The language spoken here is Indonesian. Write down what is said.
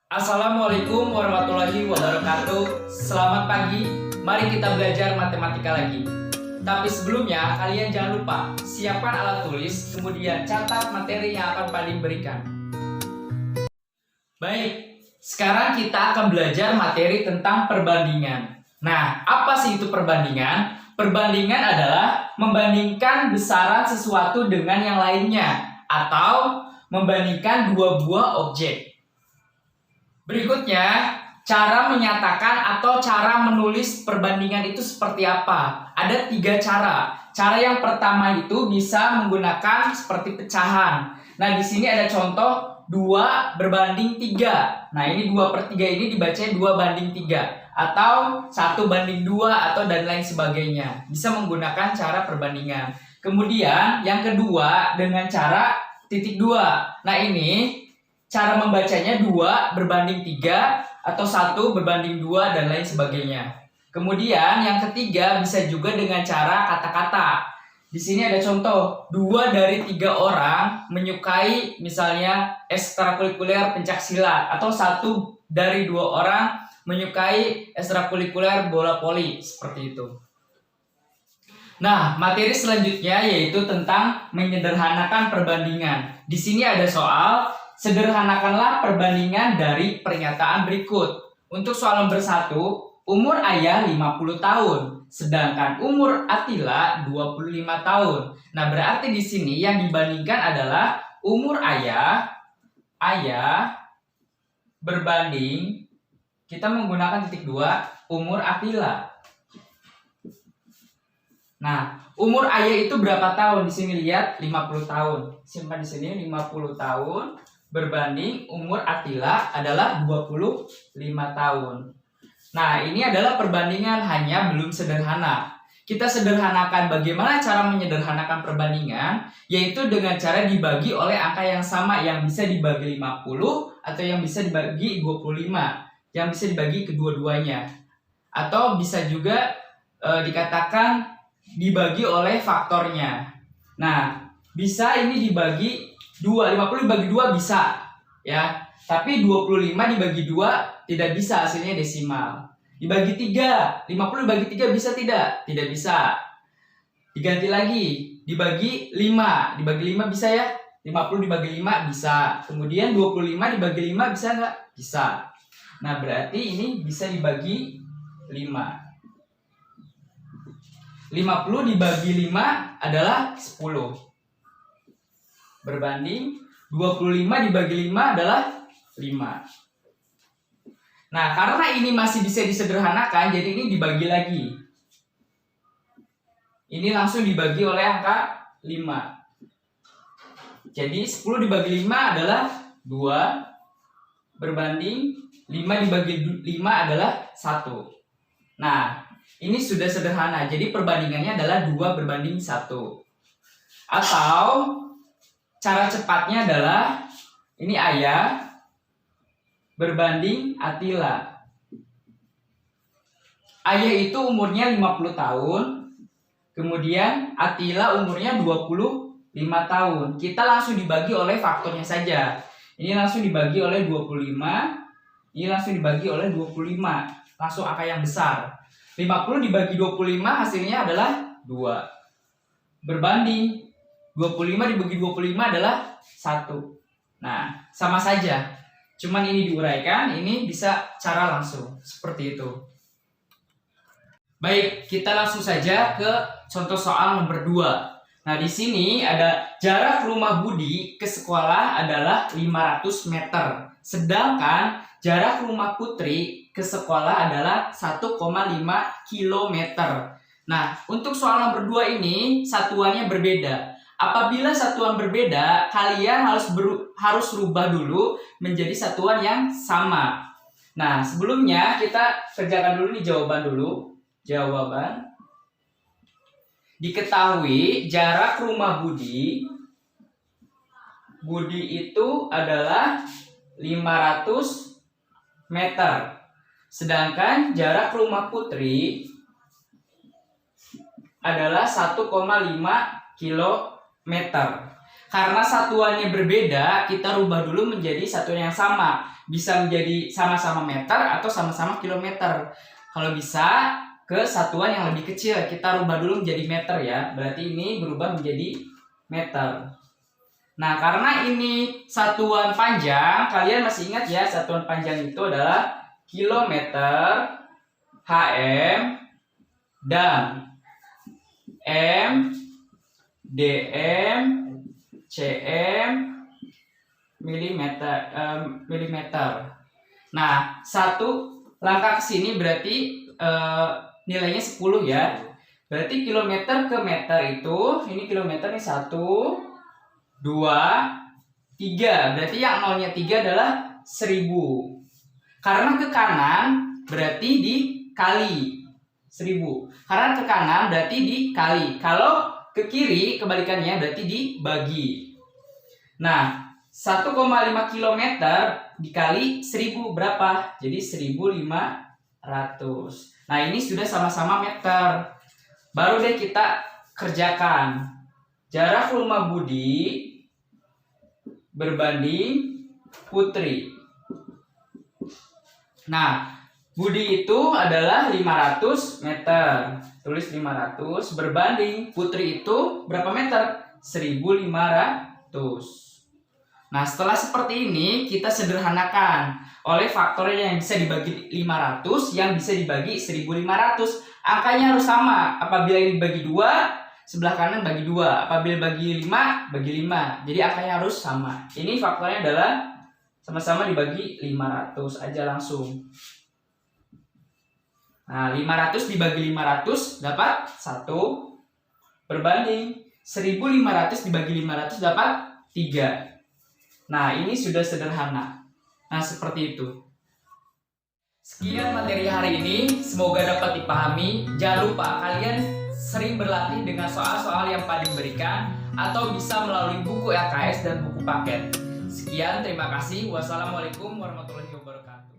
Assalamualaikum warahmatullahi wabarakatuh. Selamat pagi, mari kita belajar matematika lagi. Tapi sebelumnya, kalian jangan lupa siapkan alat tulis, kemudian catat materi yang akan Padim berikan. Baik, sekarang kita akan belajar materi tentang perbandingan. Nah, apa sih itu perbandingan? Perbandingan adalah membandingkan besaran sesuatu dengan yang lainnya, atau membandingkan dua buah objek. Berikutnya, cara menyatakan atau cara menulis perbandingan itu seperti apa? Ada 3 cara. Cara yang pertama itu bisa menggunakan seperti pecahan. Nah, di sini ada contoh 2 berbanding 3. Nah, ini 2/3 ini dibaca 2/3. Atau 1/2 atau dan lain sebagainya. Bisa menggunakan cara perbandingan. Kemudian, yang kedua dengan cara titik 2. Nah, ini cara membacanya 2/3 atau 1/2 dan lain sebagainya. Kemudian yang ketiga bisa juga dengan cara kata-kata. Di sini ada contoh 2 dari 3 orang menyukai misalnya ekstrakurikuler pencaksilat, atau 1 dari 2 orang menyukai ekstrakurikuler bola voli, seperti itu. Nah, materi selanjutnya yaitu tentang menyederhanakan perbandingan. Di sini ada soal sederhanakanlah perbandingan dari pernyataan berikut. Untuk soal nomor 1, umur ayah 50 tahun, sedangkan umur Atila 25 tahun. Nah, berarti di sini yang dibandingkan adalah umur ayah berbanding, kita menggunakan titik 2, umur Atila. Nah, umur ayah itu berapa tahun? Di sini lihat 50 tahun. Simpan di sini 50 tahun. Berbanding umur Atila adalah 25 tahun. Nah, ini adalah perbandingan, hanya belum sederhana. Kita sederhanakan. Bagaimana cara menyederhanakan perbandingan? Yaitu dengan cara dibagi oleh angka yang sama, yang bisa dibagi 50 atau yang bisa dibagi 25, yang bisa dibagi kedua-duanya. Atau bisa juga dikatakan dibagi oleh faktornya. Nah, bisa ini dibagi 2, 50 dibagi 2 bisa, ya. Tapi 25 dibagi 2 tidak bisa, hasilnya desimal. Dibagi 3, 50 dibagi 3 bisa tidak? Tidak bisa. Diganti lagi, dibagi 5. Dibagi 5 bisa ya? 50 dibagi 5 bisa. Kemudian 25 dibagi 5 bisa nggak? Bisa. Nah, berarti ini bisa dibagi 5. 50 dibagi 5 adalah 10. Berbanding 25 dibagi 5 adalah 5. Nah, karena ini masih bisa disederhanakan, jadi ini dibagi lagi. Ini langsung dibagi oleh angka 5. Jadi 10 dibagi 5 adalah 2. Berbanding 5 dibagi 5 adalah 1. Nah, ini sudah sederhana. Jadi perbandingannya adalah 2/1. Atau cara cepatnya adalah ini ayah berbanding Atila. Ayah itu umurnya 50 tahun, kemudian Atila umurnya 25 tahun. Kita langsung dibagi oleh faktornya saja. Ini langsung dibagi oleh 25, ini langsung dibagi oleh 25. Langsung angka yang besar. 50 dibagi 25 hasilnya adalah 2. Berbanding 25 dibagi 25 adalah 1. Nah, sama saja. Cuman ini diuraikan, ini bisa cara langsung. Seperti itu. Baik, kita langsung saja ke contoh soal nomor 2. Nah, di sini ada jarak rumah Budi ke sekolah adalah 500 meter. Sedangkan jarak rumah Putri ke sekolah adalah 1,5 kilometer. Nah, untuk soal nomor 2 ini satuannya berbeda. Apabila satuan berbeda, kalian harus rubah dulu menjadi satuan yang sama. Nah, sebelumnya kita kerjakan dulu nih jawaban dulu. Jawaban. Diketahui jarak rumah Budi itu adalah 500 meter. Sedangkan jarak rumah Putri adalah 1,5 kilometer. Karena satuannya berbeda, kita rubah dulu menjadi satuan yang sama. Bisa menjadi sama-sama meter atau sama-sama kilometer. Kalau bisa ke satuan yang lebih kecil, kita rubah dulu menjadi meter ya. Berarti ini berubah menjadi meter. Nah, karena ini satuan panjang, kalian masih ingat ya, satuan panjang itu adalah kilometer, HM, dan M, DM, cm, milimeter. Nah, satu langkah ke sini berarti nilainya 10 ya. Berarti kilometer ke meter itu, ini kilometer nih 1, 2, 3. Berarti yang nolnya 3 adalah 1000. Karena ke kanan berarti dikali 1000. Karena ke kanan berarti dikali. Kalau ke kiri kebalikannya berarti dibagi. Nah, 1,5 km dikali 1000 berapa? Jadi 1500. Nah, ini sudah sama-sama meter. Baru deh kita kerjakan. Jarak rumah Budi berbanding Putri. Nah, Budi itu adalah 500 meter. Tulis 500 berbanding Putri itu berapa meter? 1500. Nah, setelah seperti ini kita sederhanakan oleh faktornya yang bisa dibagi 500, yang bisa dibagi 1500. Angkanya harus sama. Apabila ini bagi 2, sebelah kanan bagi 2. Apabila bagi 5, bagi 5. Jadi angkanya harus sama. Ini faktornya adalah sama-sama dibagi 500 aja langsung. Nah, 500 dibagi 500 dapat 1 berbanding 1500 dibagi 500 dapat 3. Nah, ini sudah sederhana. Nah, seperti itu. Sekian materi hari ini, semoga dapat dipahami. Jangan lupa kalian sering berlatih dengan soal-soal yang Pak berikan atau bisa melalui buku LKS dan buku paket. Sekian, terima kasih. Wassalamualaikum warahmatullahi wabarakatuh.